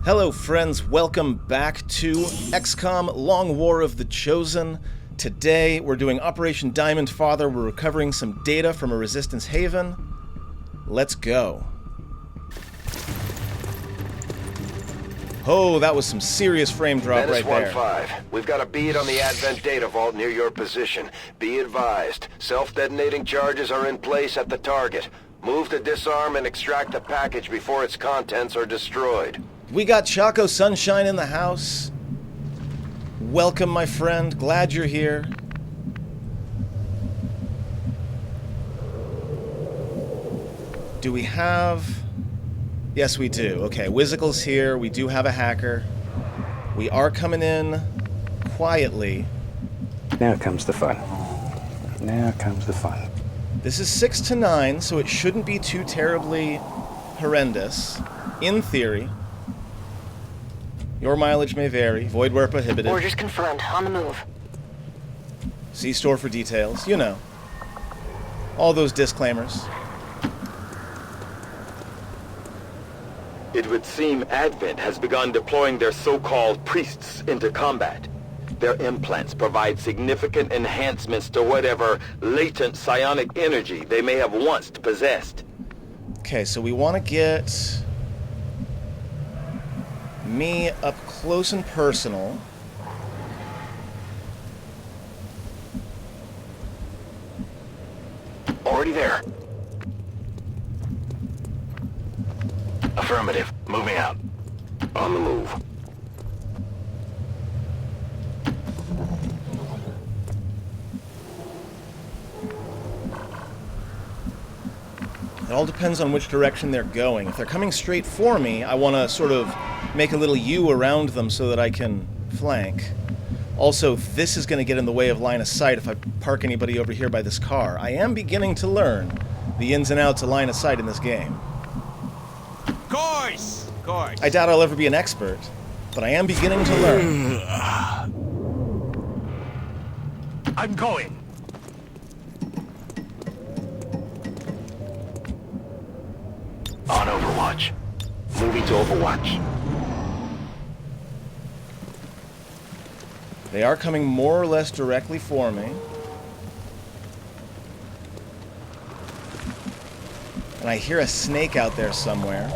Hello friends, welcome back to XCOM Long War of the Chosen. Today we're doing Operation Diamond Father. We're recovering some data from a Resistance haven. Let's go. Oh, that was some serious frame drop right there. 1-5. We've got a bead on the Advent data vault near your position. Be advised, self-detonating charges are in place at the target. Move to disarm and extract the package before its contents are destroyed. We got Choco Sunshine in the house. Welcome, my friend. Glad you're here. Do we have... Yes, we do. Okay, Whizzicle's here. We do have a hacker. We are coming in quietly. Now comes the fun. Now comes the fun. This is 6 to 9, so it shouldn't be too terribly horrendous. In theory. Your mileage may vary. Void where prohibited. Orders confirmed. On the move. See store for details. You know. All those disclaimers. It would seem Advent has begun deploying their so-called priests into combat. Their implants provide significant enhancements to whatever latent psionic energy they may have once possessed. Okay, so we want to get me up close and personal. Already there. Affirmative. Moving out. On the move. It all depends on which direction they're going. If they're coming straight for me, I want to sort of make a little U around them so that I can flank. Also, this is going to get in the way of line of sight if I park anybody over here by this car. I am beginning to learn the ins and outs of line of sight in this game. Course. I doubt I'll ever be an expert, but I am beginning to learn. I'm going. On Overwatch. Moving to Overwatch. They are coming more or less directly for me. And I hear a snake out there somewhere.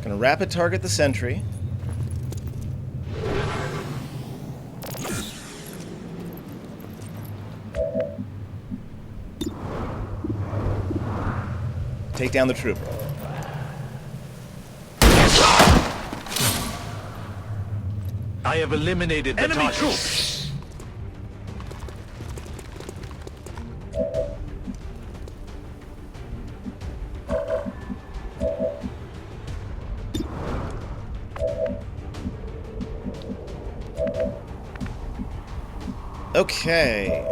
Gonna rapid target the sentry. Take down the trooper. I have eliminated the Enemy target. troops! Okay.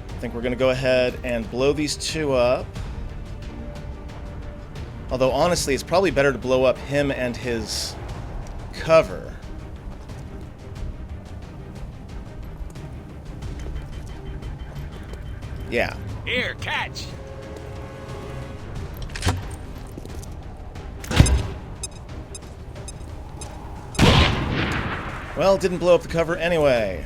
I think we're going to go ahead and blow these two up. Although, honestly, it's probably better to blow up him and his cover. Yeah. Here, catch. Well, didn't blow up the cover anyway.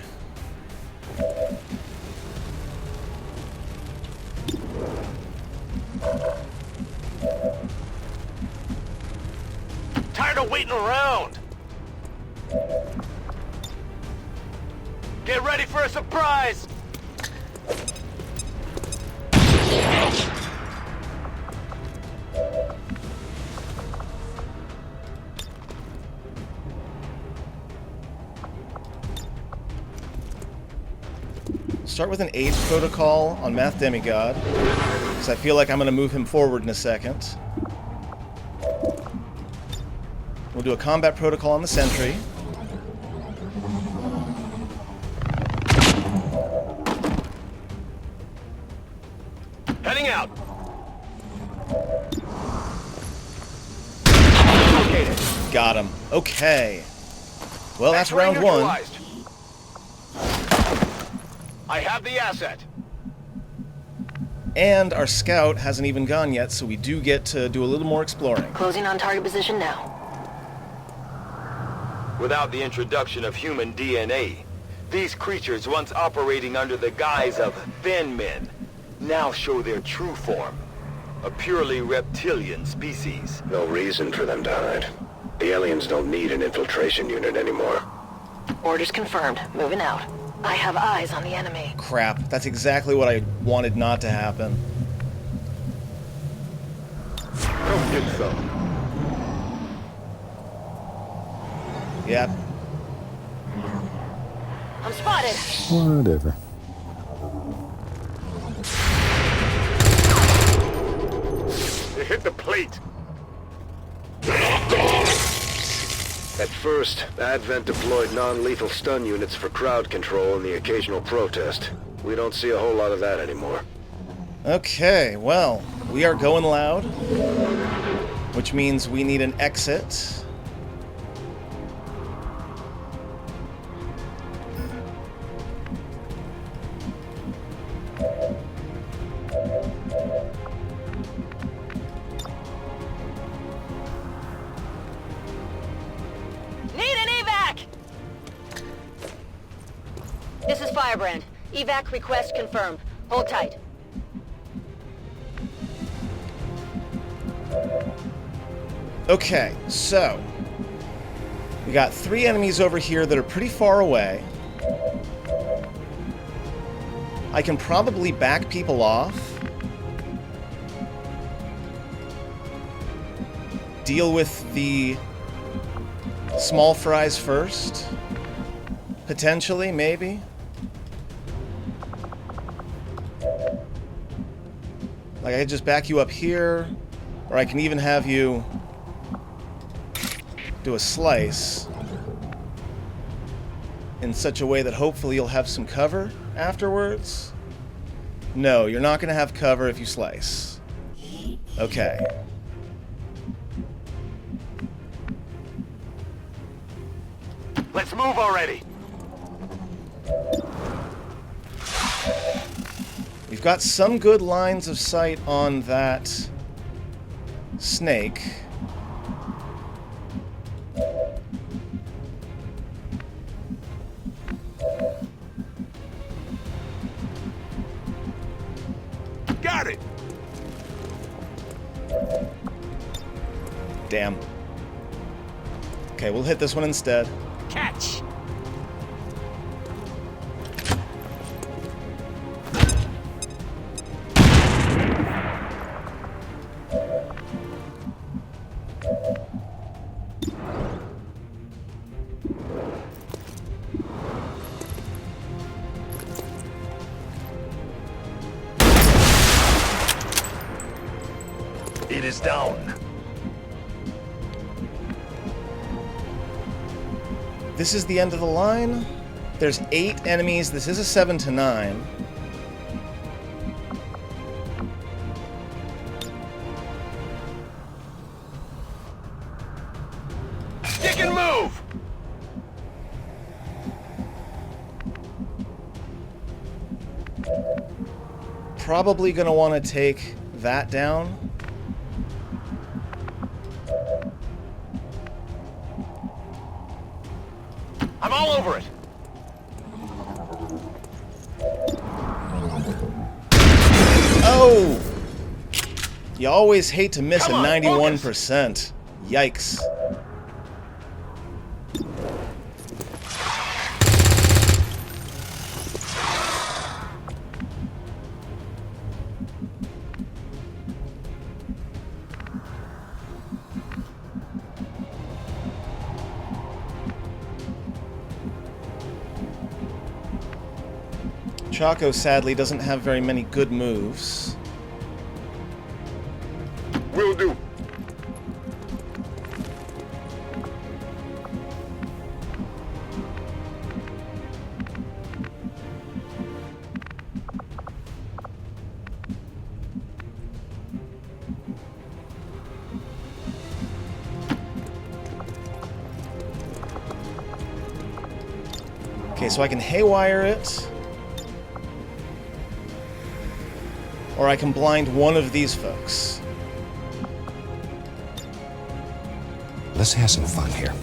Tired of waiting around. Get ready for a surprise. Start with an age protocol on Math Demigod, because I feel like I'm going to move him forward in a second. We'll do a combat protocol on the sentry. Heading out. Got him. Okay. Well, that's round one. neutralized. I have the asset. And our scout hasn't even gone yet, so we do get to do a little more exploring. Closing on target position now. Without the introduction of human DNA, these creatures once operating under the guise of thin men now show their true form. A purely reptilian species. No reason for them to hide. The aliens don't need an infiltration unit anymore. Orders confirmed. Moving out. I have eyes on the enemy. Crap, that's exactly what I wanted not to happen. Don't get so. Yep. I'm spotted. Whatever. They hit the plate. At first, Advent deployed non-lethal stun units for crowd control and the occasional protest. We don't see a whole lot of that anymore. Okay, well, we are going loud, which means we need an exit. Need an evac! This is Firebrand. Evac request confirmed. Hold tight. Okay, so we got 3 enemies over here that are pretty far away. I can probably back people off. Deal with the small fries first. Potentially, maybe. Like, I could just back you up here, or I can even have you do a slice in such a way that hopefully you'll have some cover afterwards. No, you're not going to have cover if you slice. Okay. Let's move already. We've got some good lines of sight on that snake. Got it. Damn. Okay, we'll hit this one instead. Catch. It is down. This is the end of the line. There's 8 enemies. This is a 7 to 9. Stick and move! Probably gonna want to take that down. I'm all over it! Oh! You always hate to miss Come a on, 91%. Yikes. Chaco sadly doesn't have very many good moves. Will do. Okay, so I can haywire it. Or I can blind one of these folks. Let's have some fun here.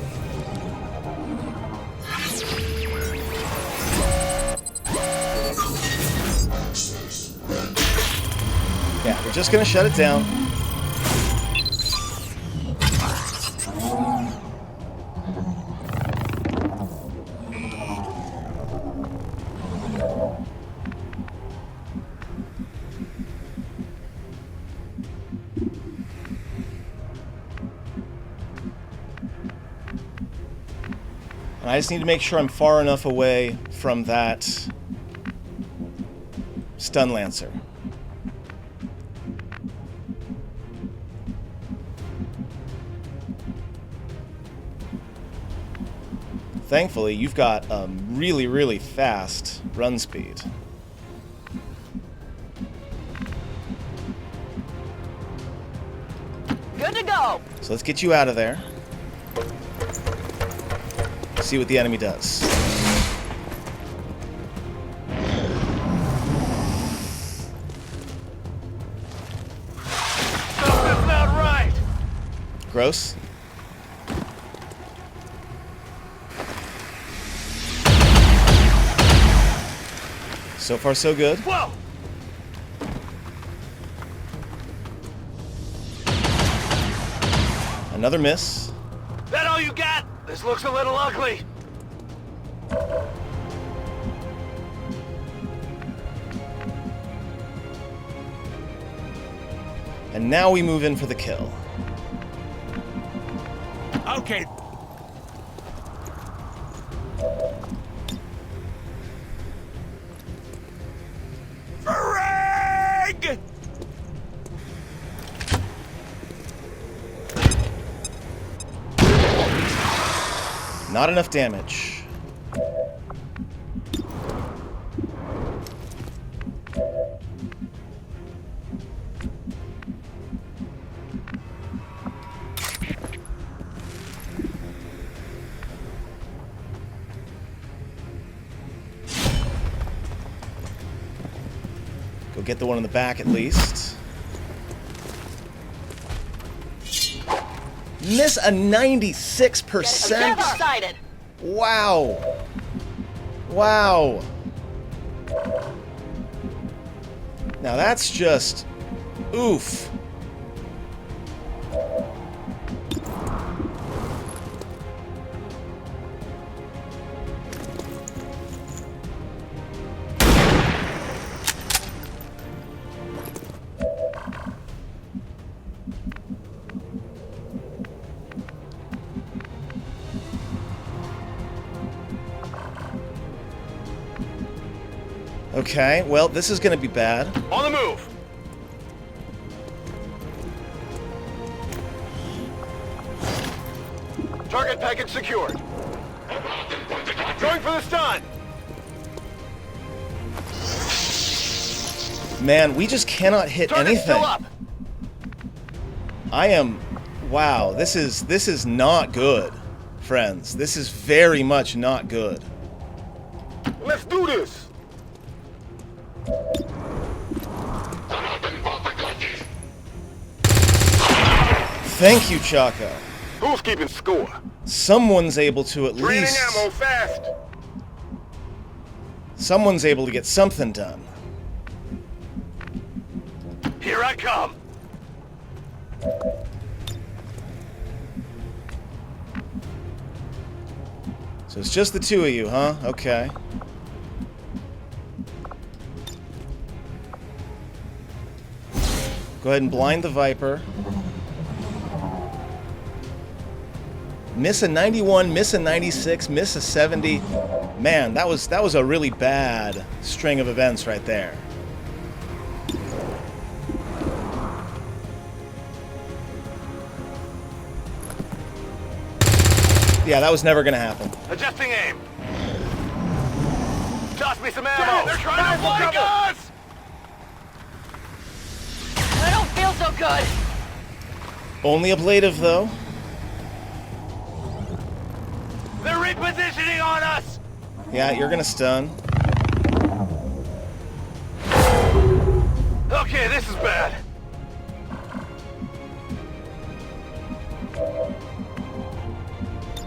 Yeah, we're just gonna shut it down. And I just need to make sure I'm far enough away from that stun lancer. Thankfully, you've got a really, really fast run speed. Good to go. So let's get you out of there. See what the enemy does. Something's not right. Gross. So far, so good. Whoa! Another miss. That all you got? This looks a little ugly. And now we move in for the kill. Okay. Frag! Not enough damage. Go get the one in the back at least. Miss a 96%. Get excited. Wow. Wow. Now that's just oof. Okay, well, this is going to be bad. On the move. Target package secured. Going for the stun. Man, we just cannot hit Target's anything. still up. I am... Wow, this is not good, friends. This is very much not good. Let's do this. Thank you, Chaco. Who's keeping score? Someone's able to at Draining least... ammo fast. Someone's able to get something done. Here I come. So it's just the two of you, huh? Okay. Go ahead and blind the Viper. Miss a 91, miss a 96, miss a 70. Man, that was a really bad string of events right there. Yeah, that was never gonna happen. Adjusting aim. Toss me some ammo. They're trying to flank us. I don't feel so good. Only ablative, though. They're repositioning on us. Yeah, you're gonna stun. Okay, this is bad.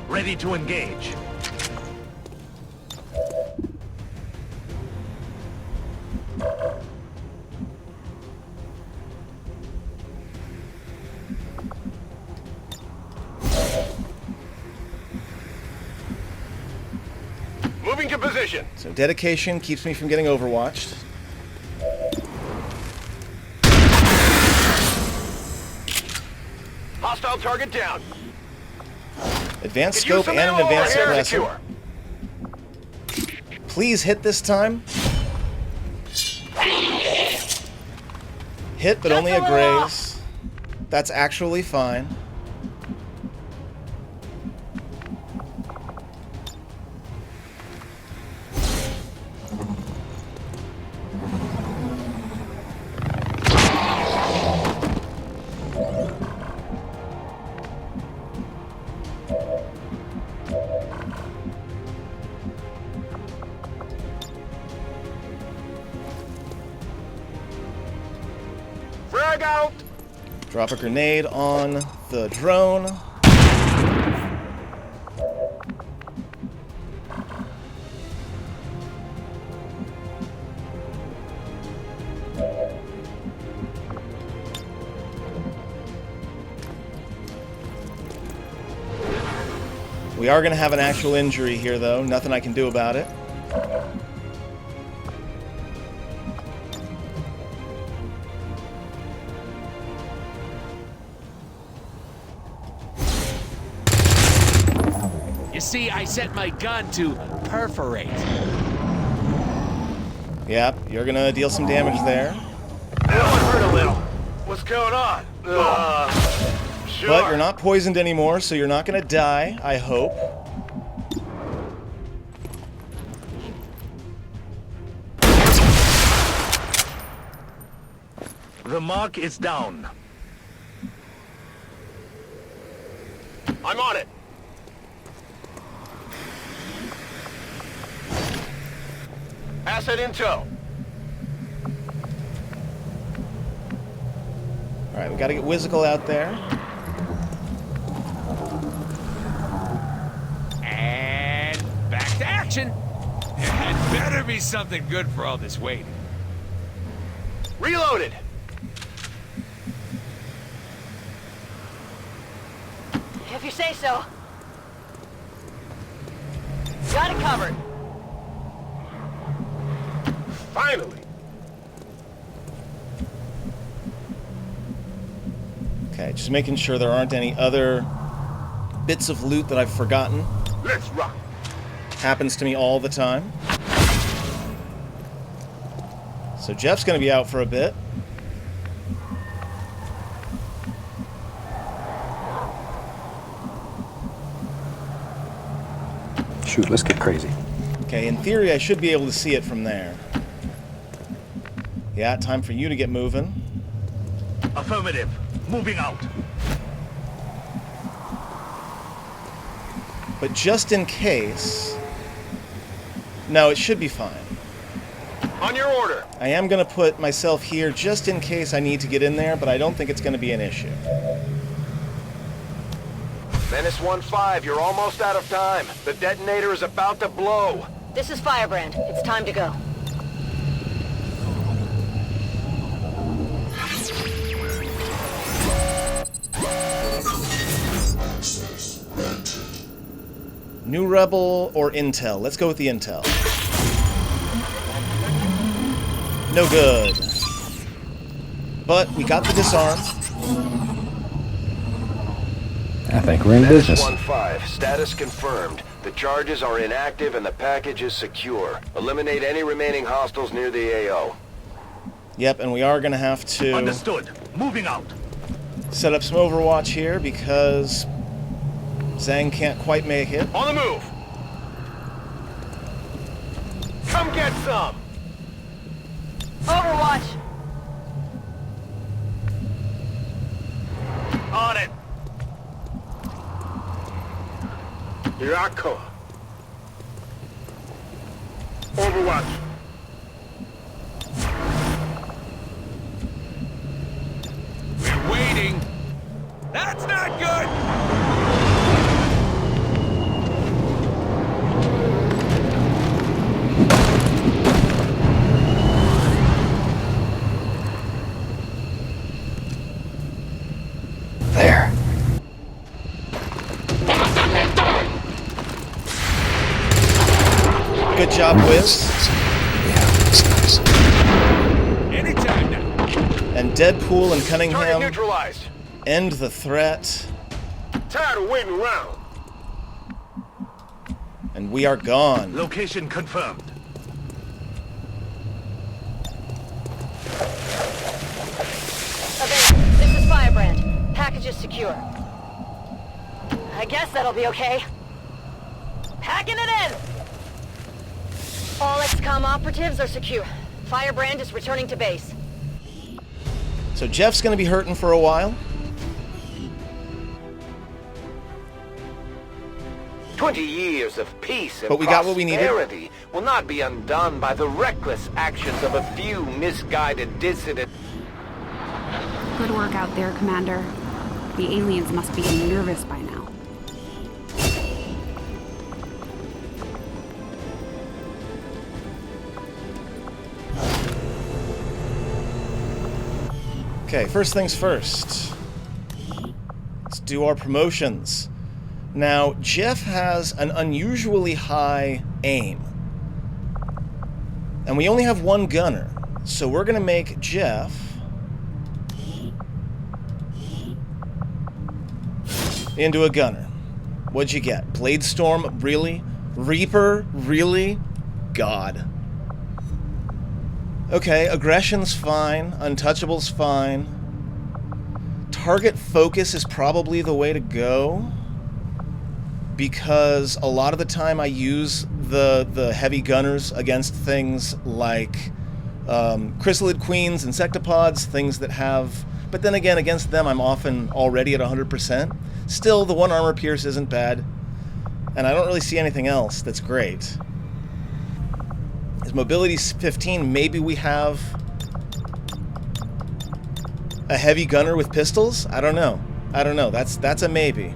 Ready to engage. Moving to position. So dedication keeps me from getting overwatched. Hostile target down. Advanced Could use scope some and an ammo advanced over here. suppressor. Secure. Please hit this time. Hit, but Just only a a little graze. That's actually fine. Frag out. Drop a grenade on the drone. We are going to have an actual injury here, though. Nothing I can do about it. You see, I set my gun to perforate. Yep, you're going to deal some damage there. That one hurt a little. What's going on? Sure. But you're not poisoned anymore, so you're not going to die, I hope. The mark is down. I'm on it. Asset in tow. Alright, we got to get Whizzical out there. And back to action. It better be something good for all this waiting. Reloaded. If you say so. Got it covered. Finally. Okay, just making sure there aren't any other bits of loot that I've forgotten. Let's rock. Happens to me all the time. So Jeff's going to be out for a bit. Shoot, let's get crazy. Okay, in theory, I should be able to see it from there. Yeah, time for you to get moving. Affirmative. Moving out. But just in case... No, it should be fine. On your order. I am going to put myself here just in case I need to get in there, but I don't think it's going to be an issue. Menace 1-5, you're almost out of time. The detonator is about to blow. This is Firebrand. It's time to go. New Rebel or Intel? Let's go with the Intel. No good. But we got the disarm. I think we're in Menace business. 1-5, status confirmed. The charges are inactive and the package is secure. Eliminate any remaining hostiles near the AO. Yep, and we are going to have to Understood. Moving out. set up some Overwatch here because Zhang can't quite make it. On the move. Come get some. Overwatch. On it. Here I come. Overwatch. We're waiting. That's not good. There. Good job, Wiz. Yeah, that's nice. Anytime now. And Deadpool and Target Cunningham neutralized. end the threat, Tired of waiting around. and we are gone. Location confirmed. Avenger, this is Firebrand. Package is secure. I guess that'll be okay. Packing it in! All XCOM operatives are secure. Firebrand is returning to base. So Jeff's going to be hurting for a while. 20 years of peace and But we got what we needed. prosperity will not be undone by the reckless actions of a few misguided dissidents. Good work out there, Commander. The aliens must be getting nervous by now. Okay, first things first. Let's do our promotions. Now, Jeff has an unusually high aim. And we only have one gunner. So we're going to make Jeff into a gunner. What'd you get? Bladestorm? Really? Reaper? Really? God. Okay, aggression's fine. Untouchable's fine. Target focus is probably the way to go, because a lot of the time I use the heavy gunners against things like chrysalid queens, insectopods, things that have... But then again, against them I'm often already at 100%. Still, the one armor pierce isn't bad, and I don't really see anything else that's great. His mobility's 15. Maybe we have a heavy gunner with pistols? I don't know. That's a maybe.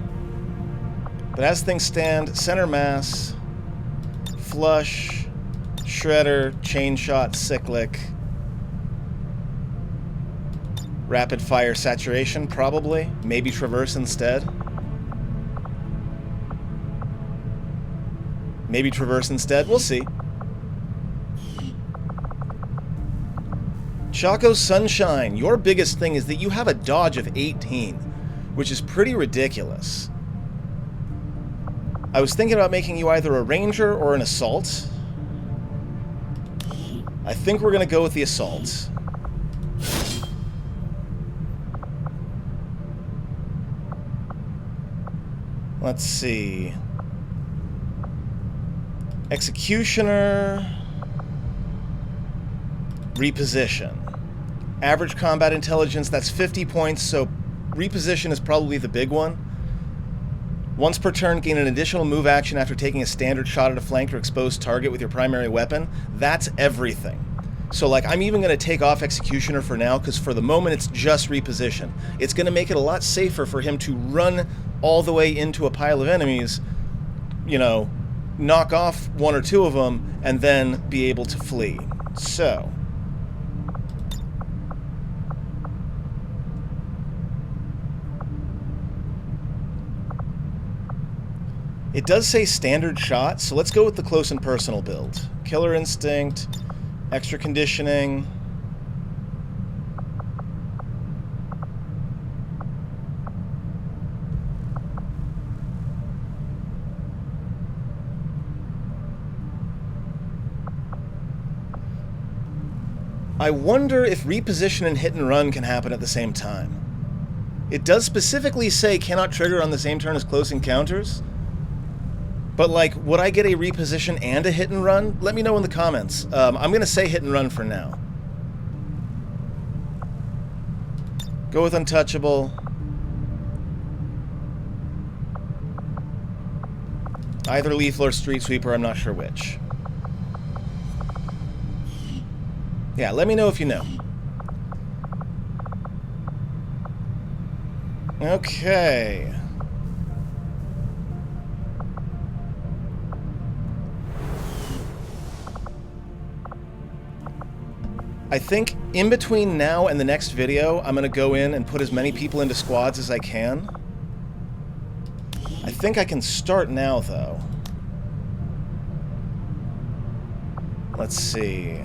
But as things stand, center mass, flush, shredder, chain shot, cyclic, rapid fire saturation, probably. Maybe traverse instead. Maybe traverse instead. We'll see. Choco Sunshine, your biggest thing is that you have a dodge of 18, which is pretty ridiculous. I was thinking about making you either a ranger or an assault. I think we're going to go with the assault. Let's see. Executioner. Reposition. Average combat intelligence, that's 50 points, so reposition is probably the big one. Once per turn, gain an additional move action after taking a standard shot at a flanked or exposed target with your primary weapon. That's everything. So, like, I'm even going to take off Executioner for now, because for the moment it's just reposition. It's going to make it a lot safer for him to run all the way into a pile of enemies, you know, knock off one or two of them, and then be able to flee. So... it does say standard shot, so let's go with the close and personal build. Killer Instinct, extra conditioning. I wonder if reposition and hit and run can happen at the same time. It does specifically say cannot trigger on the same turn as close encounters. But, like, would I get a reposition and a hit and run? Let me know in the comments. I'm going to say hit and run for now. Go with Untouchable. Either Lethal or Street Sweeper, I'm not sure which. Yeah, let me know if you know. Okay. I think in between now and the next video, I'm going to go in and put as many people into squads as I can. I think I can start now, though. Let's see.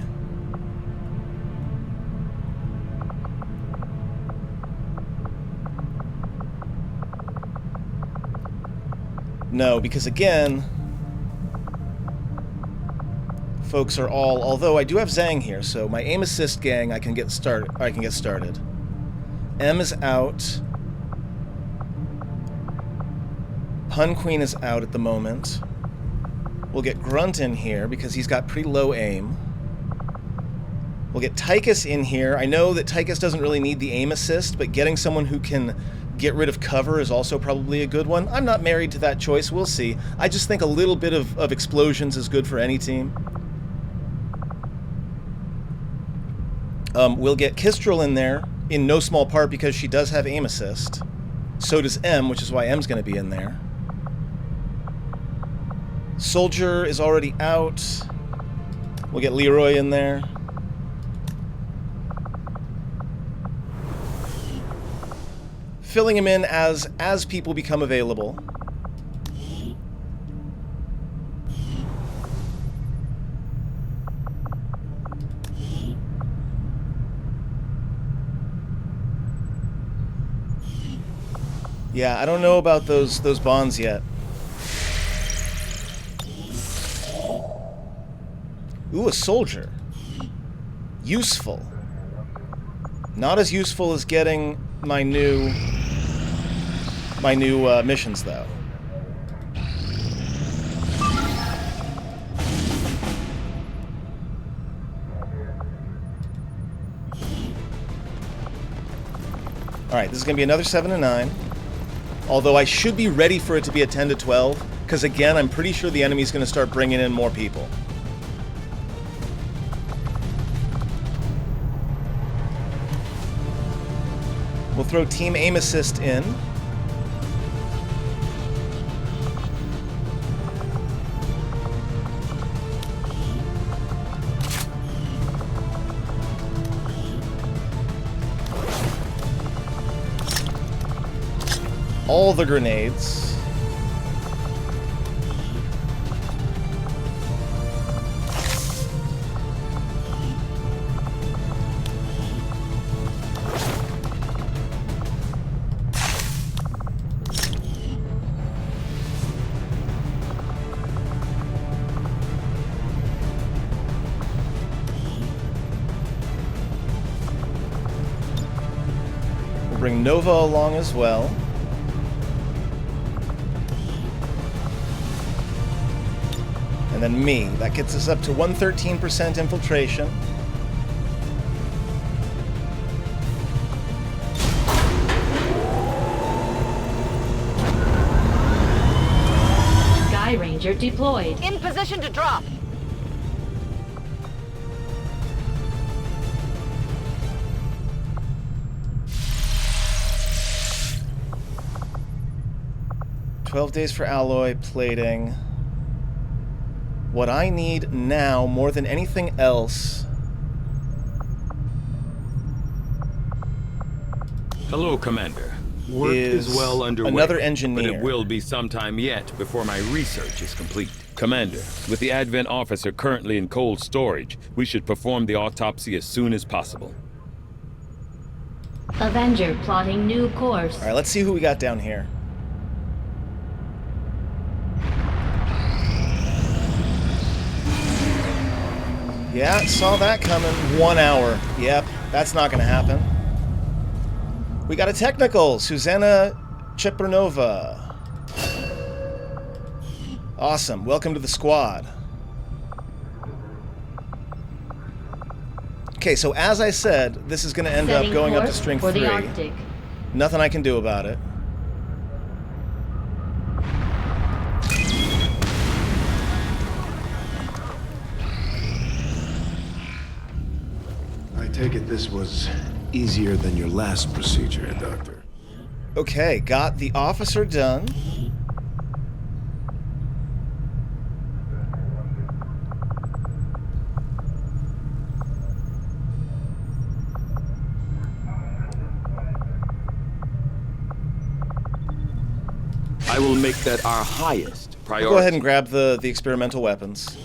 No, because again, folks are all. Although I do have Zhang here, so my aim assist gang, I can get started. M is out. Pun Queen is out at the moment. We'll get Grunt in here because he's got pretty low aim. We'll get Tychus in here. I know that Tychus doesn't really need the aim assist, but getting someone who can get rid of cover is also probably a good one. I'm not married to that choice. We'll see. I just think a little bit of explosions is good for any team. We'll get Kistrel in there, in no small part because she does have aim assist. So does M, which is why M's going to be in there. Soldier is already out. We'll get Leroy in there. Filling him in as people become available. Yeah, I don't know about those bonds yet. Ooh, a soldier. Useful. Not as useful as getting my new missions, though. Alright, this is going to be another 7 to 9. Although I should be ready for it to be a 10 to 12, because again, I'm pretty sure the enemy's going to start bringing in more people. We'll throw Team Aim Assist in. All the grenades. We'll bring Nova along as well. And then me. That gets us up to 113% infiltration. Sky Ranger deployed. In position to drop. "12 days for alloy plating." What I need now, more than anything else... Hello, Commander. Work is well underway. Another engineer. But it will be some time yet before my research is complete. Commander, with the Advent officer currently in cold storage, we should perform the autopsy as soon as possible. Avenger plotting new course. Alright, let's see who we got down here. Yeah, saw that coming. 1 hour. Yep, that's not going to happen. We got a technical, Susanna Chepernova. Awesome. Welcome to the squad. Okay, so as I said, this is going to end up going up to strength 3. Nothing I can do about it. I take it this was easier than your last procedure, Doctor. Okay, got the officer done. I will make that our highest priority. Go ahead and grab the experimental weapons.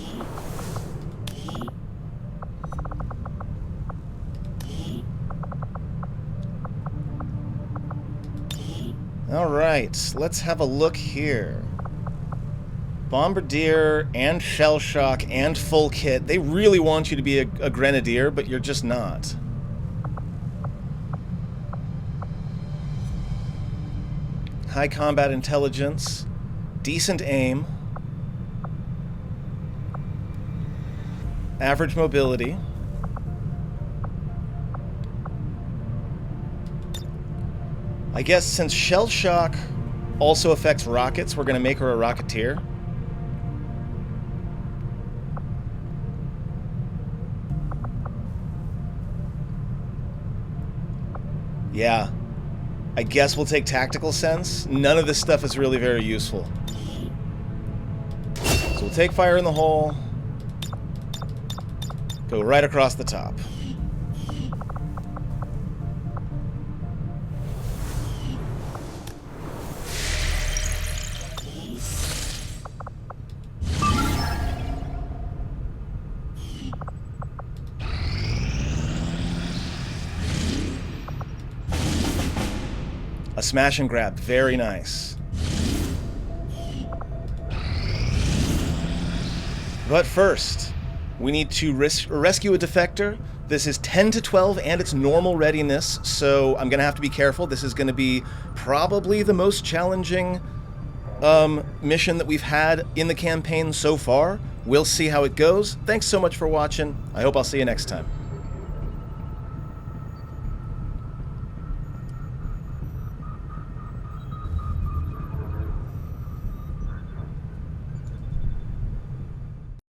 Alright, let's have a look here. Bombardier and Shell Shock and full kit. They really want you to be a Grenadier, but you're just not. High combat intelligence, decent aim, average mobility. I guess since Shell Shock also affects rockets, we're going to make her a Rocketeer. Yeah. I guess we'll take Tactical Sense. None of this stuff is really very useful. So we'll take Fire in the Hole. Go right across the top. A smash and grab, very nice. But first, we need to rescue a defector. This is 10 to 12 and it's normal readiness, so I'm gonna have to be careful. This is gonna be probably the most challenging mission that we've had in the campaign so far. We'll see how it goes. Thanks so much for watching. I hope I'll see you next time.